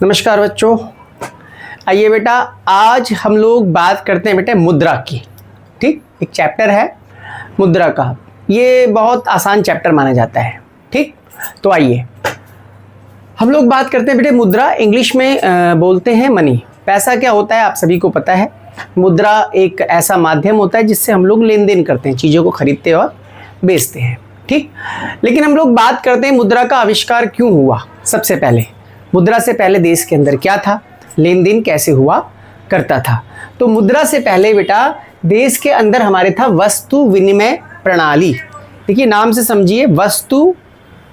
नमस्कार बच्चों। आइए बेटा, आज हम लोग बात करते हैं बेटा मुद्रा की। ठीक, एक चैप्टर है मुद्रा का। ये बहुत आसान चैप्टर माना जाता है। ठीक, तो आइए हम लोग बात करते हैं बेटे मुद्रा। इंग्लिश में बोलते हैं मनी। पैसा क्या होता है आप सभी को पता है। मुद्रा एक ऐसा माध्यम होता है जिससे हम लोग लेन देन करते हैं, चीज़ों को खरीदते और बेचते हैं। ठीक, लेकिन हम लोग बात करते हैं मुद्रा का आविष्कार क्यों हुआ। सबसे पहले मुद्रा से पहले देश के अंदर क्या था, लेन देन कैसे हुआ करता था। तो मुद्रा से पहले बेटा देश के अंदर हमारे था वस्तु विनिमय प्रणाली। देखिए नाम से समझिए, वस्तु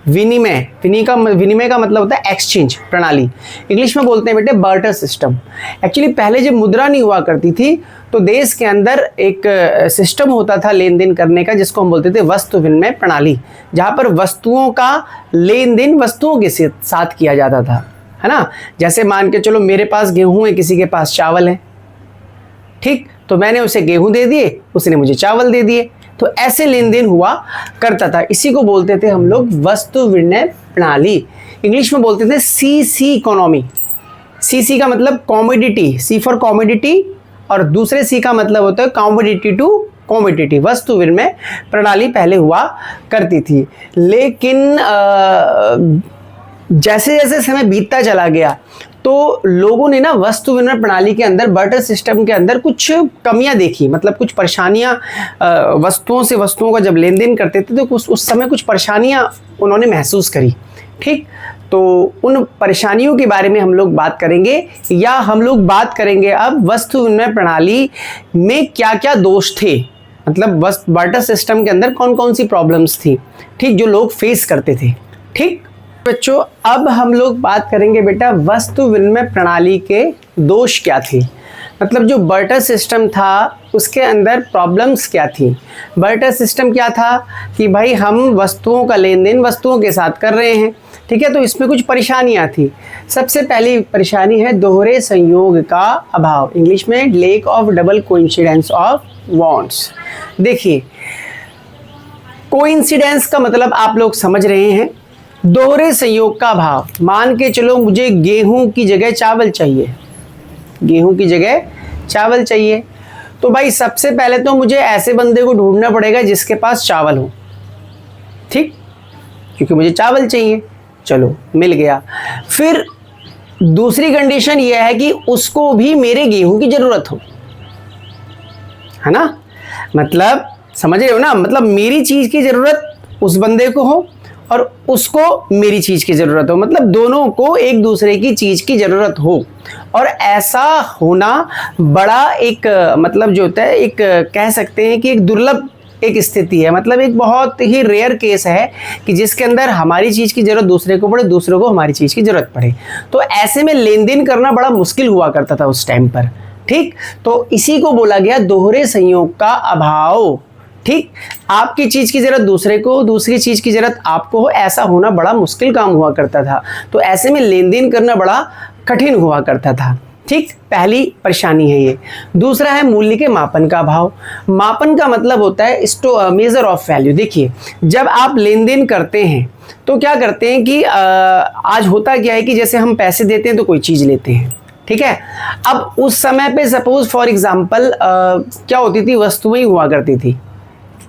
विनिमय। विनिमय का मतलब होता है एक्सचेंज प्रणाली। इंग्लिश में बोलते हैं बेटे बार्टर सिस्टम। एक्चुअली पहले जब मुद्रा नहीं हुआ करती थी तो देश के अंदर एक सिस्टम होता था लेन देन करने का, जिसको हम बोलते थे वस्तु विनिमय प्रणाली, जहाँ पर वस्तुओं का लेन देन वस्तुओं के साथ किया जाता था, है ना। जैसे मान के चलो मेरे पास गेहूं है, किसी के पास चावल है। ठीक, तो मैंने उसे गेहूं दे दिए, उसने मुझे चावल दे दिए। तो ऐसे लेन देन हुआ करता था। इसी को बोलते थे हम लोग वस्तु विनिमय प्रणाली। इंग्लिश में बोलते थे सीसी इकोनॉमी। सीसी का मतलब कॉमोडिटी, सी फॉर कॉमोडिटी, और दूसरे सी का मतलब होता है कॉमोडिटी टू कॉमोडिटी। वस्तु विनिमय प्रणाली पहले हुआ करती थी। लेकिन जैसे जैसे समय बीतता चला गया तो लोगों ने ना वस्तु विनिमय प्रणाली के अंदर, बार्टर सिस्टम के अंदर कुछ कमियां देखी। मतलब कुछ परेशानियां, वस्तुओं से वस्तुओं का जब लेन देन करते थे तो उस समय कुछ परेशानियां उन्होंने महसूस करी। ठीक, तो उन परेशानियों के बारे में हम लोग बात करेंगे, या हम लोग बात करेंगे अब वस्तु विनिमय प्रणाली में क्या क्या दोष थे। मतलब बार्टर सिस्टम के अंदर कौन कौन सी प्रॉब्लम्स थी, ठीक, जो लोग फेस करते थे। ठीक बच्चों, अब हम लोग बात करेंगे बेटा वस्तु विनिमय प्रणाली के दोष क्या थे। मतलब जो बार्टर सिस्टम था उसके अंदर प्रॉब्लम्स क्या थी। बार्टर सिस्टम क्या था कि भाई हम वस्तुओं का लेन देन वस्तुओं के साथ कर रहे हैं, ठीक है, तो इसमें कुछ परेशानियां थी। सबसे पहली परेशानी है दोहरे संयोग का अभाव। इंग्लिश में lack of double coincidence of wants. देखिए कोइंसिडेंस का मतलब आप लोग समझ रहे हैं, दोहरे संयोग का अभाव। मान के चलो मुझे गेहूं की जगह चावल चाहिए, गेहूं की जगह चावल चाहिए, तो भाई सबसे पहले तो मुझे ऐसे बंदे को ढूंढना पड़ेगा जिसके पास चावल हो। ठीक, क्योंकि मुझे चावल चाहिए, चलो मिल गया। फिर दूसरी कंडीशन यह है कि उसको भी मेरे गेहूं की जरूरत हो, है ना। मतलब समझ रहे हो ना, मतलब मेरी चीज की जरूरत उस बंदे को हो और उसको मेरी चीज की जरूरत हो। मतलब दोनों को एक दूसरे की चीज की जरूरत हो। और ऐसा होना बड़ा एक मतलब जो होता है, एक कह सकते हैं कि एक दुर्लभ एक स्थिति है। मतलब एक बहुत ही रेयर केस है कि जिसके अंदर हमारी चीज की जरूरत दूसरे को पड़े, दूसरे को हमारी चीज की जरूरत पड़े। तो ऐसे में लेन देन करना बड़ा मुश्किल हुआ करता था उस टाइम पर। ठीक, तो इसी को बोला गया दोहरे संयोग का अभाव। ठीक, आपकी चीज की जरूरत दूसरे को, दूसरी चीज की जरूरत आपको हो, ऐसा होना बड़ा मुश्किल काम हुआ करता था। तो ऐसे में लेन देन करना बड़ा कठिन हुआ करता था। ठीक, पहली परेशानी है ये। दूसरा है मूल्य के मापन का अभाव। मापन का मतलब होता है मेजर ऑफ वैल्यू। देखिए जब आप लेन देन करते हैं तो क्या करते हैं कि आज होता क्या है कि जैसे हम पैसे देते हैं तो कोई चीज लेते हैं, ठीक है। अब उस समय पे सपोज फॉर एग्जाम्पल क्या होती थी, वस्तुएं हुआ करती थी,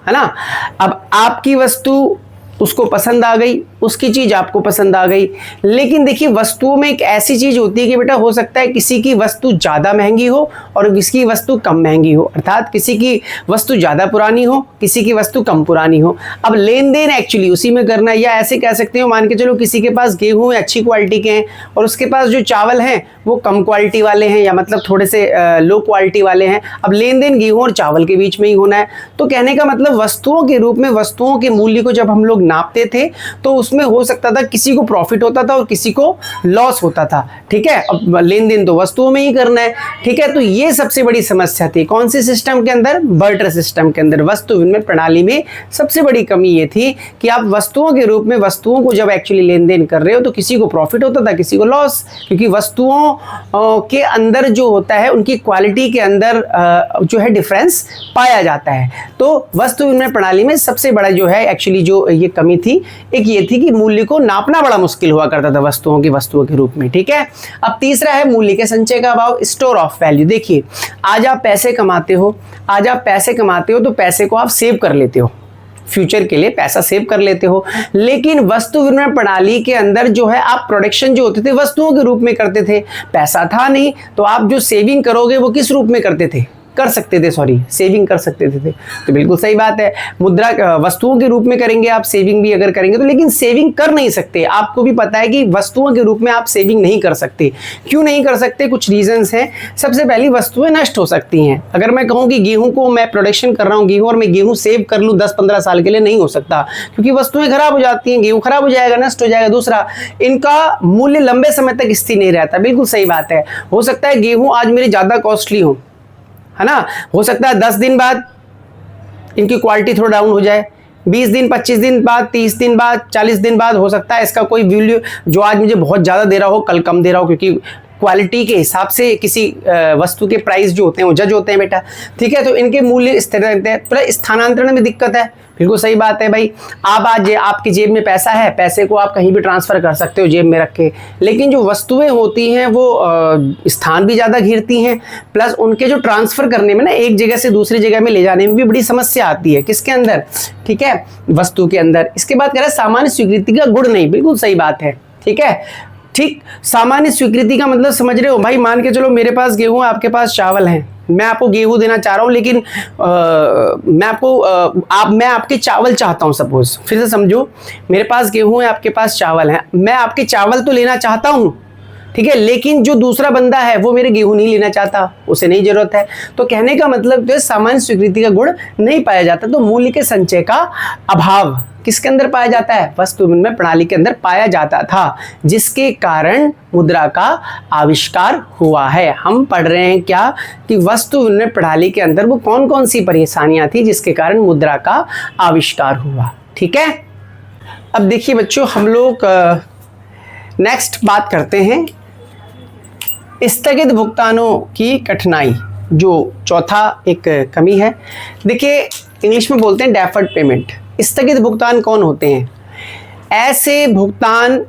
है ना। अब आपकी वस्तु उसको पसंद आ गई, उसकी चीज आपको पसंद आ गई। लेकिन देखिए वस्तुओं में एक ऐसी चीज होती है कि बेटा हो सकता है किसी की वस्तु ज्यादा महंगी हो और किसी की वस्तु कम महंगी हो, अर्थात किसी की वस्तु ज्यादा पुरानी हो, किसी की वस्तु कम पुरानी हो। अब लेन देन एक्चुअली उसी में करना है। या ऐसे कह सकते हो, मान के चलो किसी के पास गेहूं अच्छी क्वालिटी के हैं और उसके पास जो चावल हैं वो कम क्वालिटी वाले हैं, या मतलब थोड़े से लो क्वालिटी वाले हैं। अब लेन देन गेहूं और चावल के बीच में ही होना है। तो कहने का मतलब वस्तुओं के रूप में वस्तुओं के मूल्य को जब हम लोग नापते थे तो उसमें हो सकता था किसी को प्रॉफिट होता था और किसी को लॉस होता था। ठीक है, अब लेन देन तो वस्तुओं में ही करना है। ठीक है, तो ये सबसे बड़ी समस्या थी। कौन सी सिस्टम के अंदर, बार्टर सिस्टम के अंदर, वस्तु विनिमय प्रणाली में सबसे बड़ी कमी ये थी कि आप वस्तुओं के रूप में वस्तुओं को जब एक्चुअली लेन देन कर रहे हो तो किसी को प्रॉफिट होता था, किसी को लॉस, क्योंकि वस्तुओं के अंदर जो होता है उनकी क्वालिटी के अंदर जो है डिफरेंस पाया जाता है। तो वस्तु विनिमय प्रणाली में सबसे बड़ा जो है एक्चुअली जो ये कमी थी, एक ये थी क्योंकि मूल्य को नापना बड़ा मुश्किल हुआ करता था वस्तुओं के रूप में। ठीक है, अब तीसरा है मूल्य के संचय का अभाव, स्टोर ऑफ वैल्यू। देखिए, आज आप पैसे कमाते हो तो पैसे को आप सेव कर लेते हो, फ्यूचर के लिए पैसा सेव कर लेते हो, लेकिन वस्तु विनिमय प्रणाली के अंदर जो है आप प्रोडक्शन जो होते थे वस्तुओं के रूप में करते थे, पैसा था नहीं, तो आप जो सेविंग करोगे वो किस रूप में सेविंग कर सकते थे। तो बिल्कुल सही बात है, मुद्रा वस्तुओं के रूप में करेंगे आप सेविंग भी अगर करेंगे तो, लेकिन सेविंग कर नहीं सकते। आपको भी पता है कि वस्तुओं के रूप में आप सेविंग नहीं कर सकते। क्यों नहीं कर सकते? कुछ रीजंस हैं। सबसे पहली, वस्तुएं नष्ट हो सकती हैं। अगर मैं कहूँ कि गेहूं को मैं प्रोडक्शन कर रहा हूँ गेहूं, और मैं गेहूं सेव कर लूँ 10-15 साल के लिए, नहीं हो सकता, क्योंकि वस्तुएं खराब हो जाती हैं, गेहूं खराब हो जाएगा, नष्ट हो जाएगा। दूसरा, इनका मूल्य लंबे समय तक स्थिर नहीं रहता। बिल्कुल सही बात है, हो सकता है गेहूं आज मेरी ज्यादा कॉस्टली हो, है ना, हो सकता है 10 दिन बाद इनकी क्वालिटी थोड़ा डाउन हो जाए, 20 दिन, 25 दिन बाद, 30 दिन बाद, 40 दिन बाद हो सकता है इसका कोई वैल्यू जो आज मुझे बहुत ज़्यादा दे रहा हो कल कम दे रहा हो, क्योंकि क्वालिटी के हिसाब से किसी वस्तु के प्राइस जो होते हैं वो जज होते हैं बेटा। ठीक है, तो इनके मूल्य स्थिर रहते हैं। तो स्थानांतरण में दिक्कत है, बिल्कुल सही बात है भाई। आप आज आपकी जेब में पैसा है, पैसे को आप कहीं भी ट्रांसफर कर सकते हो जेब में रख के, लेकिन जो वस्तुएं होती हैं वो स्थान भी ज़्यादा घेरती हैं, प्लस उनके जो ट्रांसफर करने में ना, एक जगह से दूसरी जगह में ले जाने में भी बड़ी समस्या आती है। किसके अंदर? ठीक है, वस्तु के अंदर। इसके बाद कह रहा है सामान्य स्वीकृति का गुण नहीं। बिल्कुल सही बात है। ठीक है, ठीक, सामान्य स्वीकृति का मतलब समझ रहे हो भाई? मान के चलो मेरे पास गेहूं, आपके पास चावल है, मैं आपको गेहूं देना चाह रहा हूं, लेकिन मैं आपके चावल चाहता हूं। सपोज, फिर से समझो, मेरे पास गेहूं है, आपके पास चावल है, मैं आपके चावल तो लेना चाहता हूं, ठीक है, लेकिन जो दूसरा बंदा है वो मेरे गेहूं नहीं लेना चाहता, उसे नहीं जरूरत है। तो कहने का मतलब जो है सामान्य स्वीकृति का गुण नहीं पाया जाता। तो मूल्य के संचय का अभाव किसके अंदर पाया जाता है? वस्तु विनिमय प्रणाली के अंदर पाया जाता था, जिसके कारण मुद्रा का आविष्कार हुआ है। हम पढ़ रहे हैं क्या कि वस्तु विनिमय प्रणाली के अंदर वो कौन कौन सी परेशानियां थी जिसके कारण मुद्रा का आविष्कार हुआ। ठीक है, अब देखिए बच्चों, हम लोग नेक्स्ट बात करते हैं स्थगित भुगतानों की कठिनाई, जो चौथा एक कमी है। देखिए, इंग्लिश में बोलते हैं डेफर्ड पेमेंट। स्थगित भुगतान कौन होते हैं? ऐसे भुगतान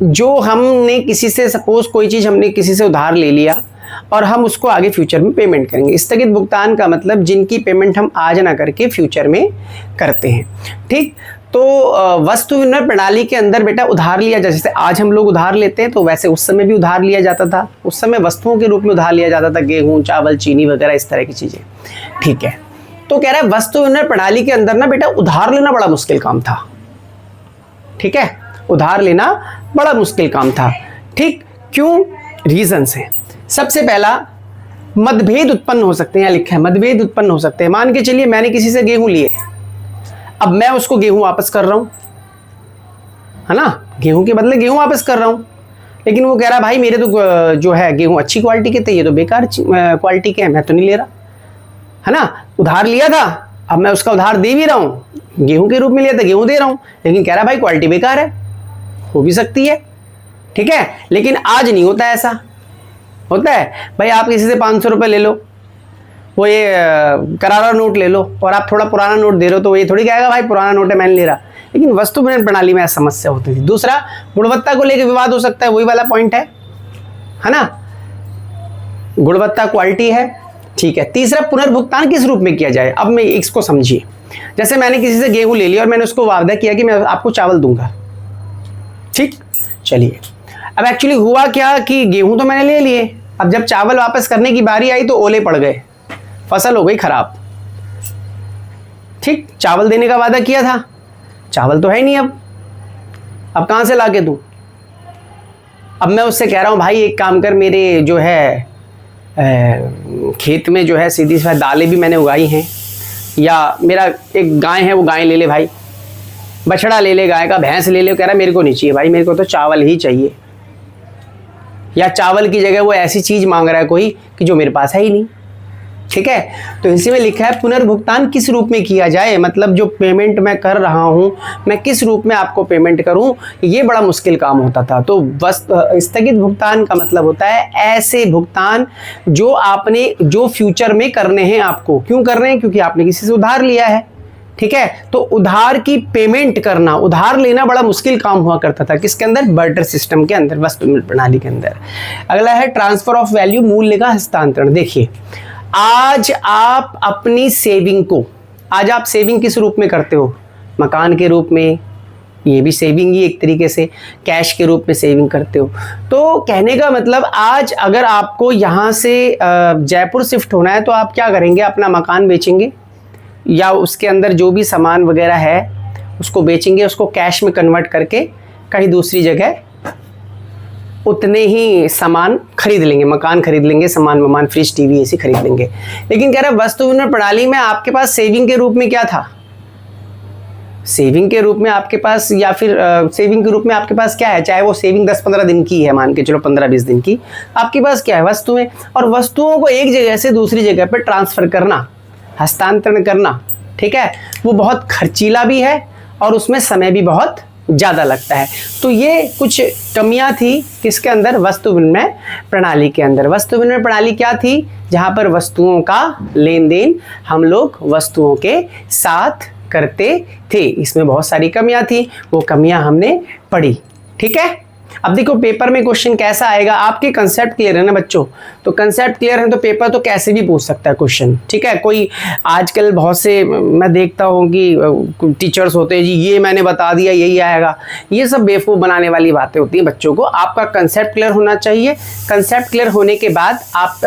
जो हमने किसी से, सपोज कोई चीज़ हमने किसी से उधार ले लिया और हम उसको आगे फ्यूचर में पेमेंट करेंगे। स्थगित भुगतान का मतलब जिनकी पेमेंट हम आज ना करके फ्यूचर में करते हैं। ठीक, तो वस्तु विनिमय प्रणाली के अंदर बेटा उधार लिया जाता, जैसे आज हम लोग उधार लेते हैं तो वैसे उस समय भी उधार लिया जाता था। उस समय वस्तुओं के रूप में उधार लिया जाता था, गेहूं, चावल, चीनी वगैरह इस तरह की चीज़ें। ठीक है, तो कह रहा है वस्तु विनिमय प्रणाली के अंदर ना बेटा उधार लेना बड़ा मुश्किल काम था। ठीक है, उधार लेना बड़ा मुश्किल काम था। ठीक, क्यों? रीजंस हैं। सबसे पहला, मतभेद उत्पन्न हो सकते हैं। यहाँ लिखा है मतभेद उत्पन्न हो सकते हैं। मान के चलिए मैंने किसी से गेहूं लिए, अब मैं उसको गेहूं वापस कर रहा हूं, है ना, गेहूं के बदले गेहूं वापस कर रहा हूं, लेकिन वो कह रहा भाई मेरे तो जो है गेहूं अच्छी क्वालिटी के थे, ये तो बेकार क्वालिटी के हैं, मैं तो नहीं ले रहा, है ना। उधार लिया था, अब मैं उसका उधार दे भी रहा हूँ, गेहूं के रूप में लिया था, गेहूं दे रहा हूँ, लेकिन कह रहा भाई क्वालिटी बेकार है। हो भी सकती है, ठीक है, लेकिन आज नहीं होता ऐसा। होता है भाई आप किसी से 500 रुपये ले लो, वो ये करारा नोट ले लो, और आप थोड़ा पुराना नोट दे रहे हो तो ये थोड़ी कहेगा भाई पुराना नोट है मैं नहीं ले रहा। लेकिन वस्तु विनिमय प्रणाली में ऐसा समस्या होती थी। दूसरा, गुणवत्ता को लेकर विवाद हो सकता है, वही वाला पॉइंट है ना, गुणवत्ता क्वालिटी है, ठीक है। तीसरा, पुनर्भुगतान किस रूप में किया जाए। अब मैं इसको समझिए, जैसे मैंने किसी से गेहूं ले लिया और मैंने उसको वादा किया कि मैं आपको चावल दूंगा, ठीक, चलिए, अब एक्चुअली हुआ क्या कि गेहूं तो मैंने ले लिए, अब जब चावल वापस करने की बारी आई तो ओले पड़ गए, फसल हो गई खराब। ठीक, चावल देने का वादा किया था, चावल तो है नहीं, अब कहां से लाके दूं। अब मैं उससे कह रहा हूं भाई एक काम कर, मेरे जो है खेत में जो है सीधी सी दालें भी मैंने उगाई हैं, या मेरा एक गाय है वो गाय ले ले भाई, बछड़ा ले ले गाय का, भैंस ले ले। कह रहा मेरे को नहीं चाहिए भाई, मेरे को तो चावल ही चाहिए, या चावल की जगह वो ऐसी चीज मांग रहा है कोई कि जो मेरे पास है ही नहीं। ठीक है, तो इसी में लिखा है पुनर्भुगतान किस रूप में किया जाए, मतलब जो पेमेंट मैं कर रहा हूं मैं किस रूप में आपको पेमेंट करूं, ये बड़ा मुश्किल काम होता था। तो बस स्थगित भुगतान का मतलब होता है ऐसे भुगतान जो आपने जो फ्यूचर में करने हैं आपको। क्यों कर रहे हैं? क्योंकि आपने किसी से उधार लिया है, ठीक है। तो उधार की पेमेंट करना, उधार लेना बड़ा मुश्किल काम हुआ करता था किसके अंदर, बार्टर सिस्टम के अंदर, वस्तु मूल्य प्रणाली के अंदर। अगला है ट्रांसफर ऑफ वैल्यू, मूल्य का हस्तांतरण। देखिए आज आप अपनी सेविंग को, आज आप सेविंग किस रूप में करते हो, मकान के रूप में, ये भी सेविंग ही एक तरीके से, कैश के रूप में सेविंग करते हो। तो कहने का मतलब आज अगर आपको यहाँ से जयपुर शिफ्ट होना है तो आप क्या करेंगे, अपना मकान बेचेंगे या उसके अंदर जो भी सामान वगैरह है उसको बेचेंगे, उसको कैश में कन्वर्ट करके कहीं दूसरी जगह उतने ही सामान खरीद लेंगे, मकान खरीद लेंगे, सामान फ्रिज टीवी ऐसे खरीद लेंगे। लेकिन कह रहा है वस्तु विनिमय प्रणाली में आपके पास सेविंग के रूप में क्या था, सेविंग के रूप में आपके पास, या फिर सेविंग के रूप में आपके पास क्या है, चाहे वो सेविंग 10-15 दिन की है, मान के चलो 15-20 दिन की, आपके पास क्या है, वस्तुएं। और वस्तुओं को एक जगह से दूसरी जगह पर ट्रांसफर करना, हस्तांतरण करना, ठीक है, वो बहुत खर्चीला भी है और उसमें समय भी बहुत ज़्यादा लगता है। तो ये कुछ कमियां थी किसके अंदर, वस्तु विनिमय प्रणाली के अंदर। वस्तु विनिमय प्रणाली क्या थी, जहां पर वस्तुओं का लेन देन हम लोग वस्तुओं के साथ करते थे। इसमें बहुत सारी कमियां थी, वो कमियां हमने पढ़ी, ठीक है। अब देखो पेपर में क्वेश्चन कैसा आएगा, आपके कंसेप्ट क्लियर है ना बच्चों, तो कंसेप्ट क्लियर है तो पेपर तो कैसे भी पूछ सकता है क्वेश्चन, ठीक है। कोई आजकल बहुत से मैं देखता हूँ कि टीचर्स होते हैं जी ये मैंने बता दिया यही आएगा, ये सब बेवकूफ़ बनाने वाली बातें होती हैं बच्चों को। आपका कंसेप्ट क्लियर होना चाहिए। कंसेप्ट क्लियर होने के बाद आप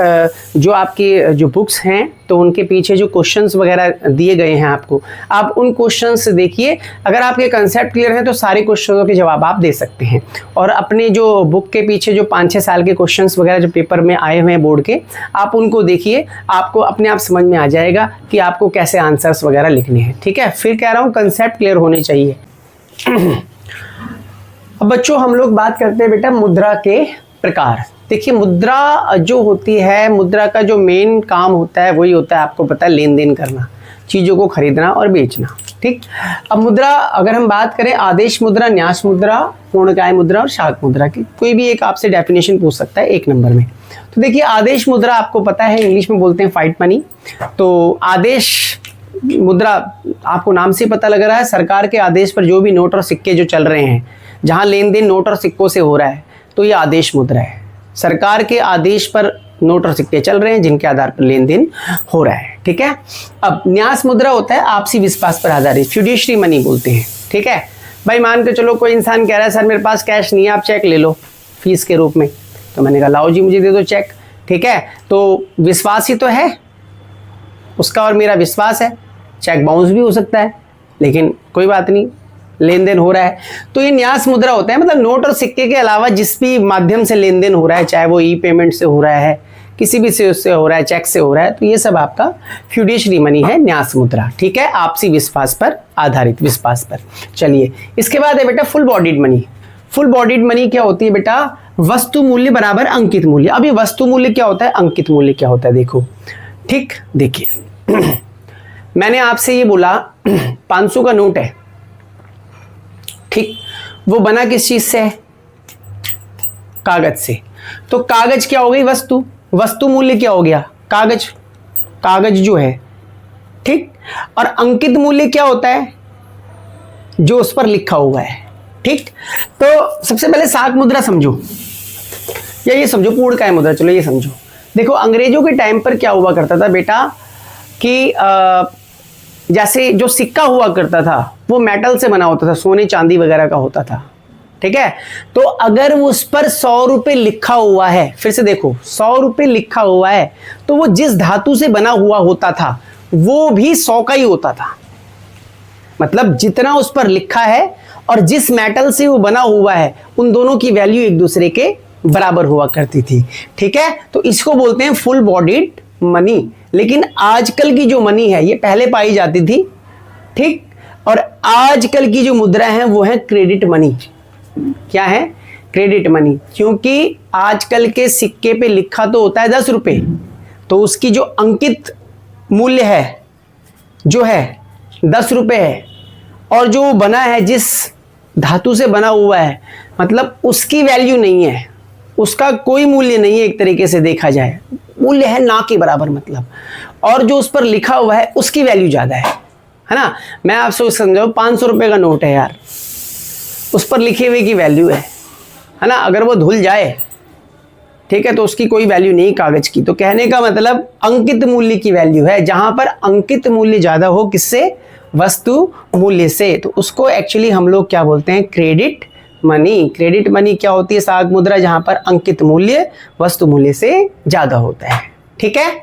जो आपकी जो बुक्स हैं तो उनके पीछे जो क्वेश्चंस वगैरह दिए गए हैं आपको, आप उन क्वेश्चंस देखिए। अगर आपके कंसेप्ट क्लियर हैं तो सारे क्वेश्चनों के जवाब आप दे सकते हैं। और अपने जो बुक के पीछे जो 5-6 साल के क्वेश्चंस वगैरह जो पेपर में आए हुए हैं बोर्ड के, आप उनको देखिए, आपको अपने आप समझ में आ जाएगा कि आपको कैसे आंसर्स वगैरह लिखने हैं, ठीक है। फिर कह रहा हूँ कंसेप्ट क्लियर होने चाहिए। अब बच्चों हम लोग बात करते हैं बेटा मुद्रा के प्रकार। देखिए मुद्रा जो होती है, मुद्रा का जो मेन काम होता है वही होता है, आपको पता है, लेन देन करना, चीज़ों को खरीदना और बेचना, ठीक। अब मुद्रा अगर हम बात करें, आदेश मुद्रा, न्यास मुद्रा, पूर्णकाय मुद्रा और शाक मुद्रा की कोई भी एक आपसे डेफिनेशन पूछ सकता है 1 नंबर में। तो देखिए आदेश मुद्रा आपको पता है इंग्लिश में बोलते हैं फाइट मनी। तो आदेश मुद्रा आपको नाम से पता लग रहा है, सरकार के आदेश पर जो भी नोट और सिक्के जो चल रहे हैं, जहाँ लेन देन नोट और सिक्कों से हो रहा है, तो ये आदेश मुद्रा है। सरकार के आदेश पर नोट और सिक्के चल रहे हैं जिनके आधार पर लेन देन हो रहा है, ठीक है। अब न्यास मुद्रा होता है आपसी विश्वास पर आधारित, फ्यूडिशरी मनी बोलते हैं, ठीक है। भाई मान के चलो कोई इंसान कह रहा है सर मेरे पास कैश नहीं है, आप चेक ले लो फीस के रूप में, तो मैंने कहा लाओ जी मुझे दे दो चेक, ठीक है। तो विश्वास ही तो है, उसका और मेरा विश्वास है, चेक बाउंस भी हो सकता है लेकिन कोई बात नहीं, लेन देन हो रहा है। तो ये न्यास मुद्रा होता है, मतलब नोट और सिक्के के अलावा जिस भी माध्यम से लेन देन हो रहा है, चाहे वो ई पेमेंट से हो रहा है, किसी भी से उससे हो रहा है, चेक से हो रहा है, तो ये सब आपका फ्यूडिशरी मनी है, न्यास मुद्रा, ठीक है, आपसी विश्वास पर आधारित, विश्वास पर। चलिए इसके बाद है बेटा full bodied money. Full bodied money क्या होती है बेटा, वस्तु मूल्य बराबर अंकित मूल्य। अभी वस्तु मूल्य क्या होता है, अंकित मूल्य क्या होता है, देखो, ठीक। देखिए मैंने आपसे ये बोला 500 का नोट है, ठीक, वो बना किस चीज से है, कागज से। तो कागज क्या हो गई, वस्तु, वस्तु मूल्य क्या हो गया, कागज, कागज जो है, ठीक। और अंकित मूल्य क्या होता है, जो उस पर लिखा हुआ है, ठीक। तो सबसे पहले शाक मुद्रा समझो, या ये समझो पूर्णकाय मुद्रा, चलो ये समझो। देखो अंग्रेजों के टाइम पर क्या हुआ करता था बेटा कि जैसे जो सिक्का हुआ करता था वो मेटल से बना होता था, सोने चांदी वगैरह का होता था, ठीक है। तो अगर उस पर 100 रुपए लिखा हुआ है, फिर से देखो 100 रुपए लिखा हुआ है, तो वो जिस धातु से बना हुआ होता था वो भी 100 का ही होता था। मतलब जितना उस पर लिखा है और जिस मेटल से वो बना हुआ है, उन दोनों की वैल्यू एक दूसरे के बराबर हुआ करती थी, ठीक है। तो इसको बोलते हैं फुल बॉडीड मनी। लेकिन आजकल की जो मनी है ये पहले पाई जाती थी, ठीक। और आजकल की जो मुद्रा है वो है क्रेडिट मनी। क्या है, क्रेडिट मनी, क्योंकि आजकल के सिक्के पे लिखा तो होता है 10 रुपए, तो उसकी जो अंकित मूल्य है जो है 10 रुपए है, और जो बना है जिस धातु से बना हुआ है, मतलब उसकी वैल्यू नहीं है, उसका कोई मूल्य नहीं है, एक तरीके से देखा जाए मूल्य है ना के बराबर मतलब, और जो उस पर लिखा हुआ है उसकी वैल्यू ज़्यादा है, है ना। मैं आपसे समझाऊँ, 500 रुपये का नोट है यार, उस पर लिखे हुए की वैल्यू है ना। अगर वो धुल जाए, ठीक है, तो उसकी कोई वैल्यू नहीं कागज की। तो कहने का मतलब अंकित मूल्य की वैल्यू है, जहां पर अंकित मूल्य ज्यादा हो किससे, वस्तु मूल्य से, तो उसको एक्चुअली हम लोग क्या बोलते हैं, क्रेडिट मनी। क्रेडिट मनी क्या होती है, साख मुद्रा, जहां पर अंकित मूल्य वस्तु मूल्य से ज्यादा होता है। ठीक है।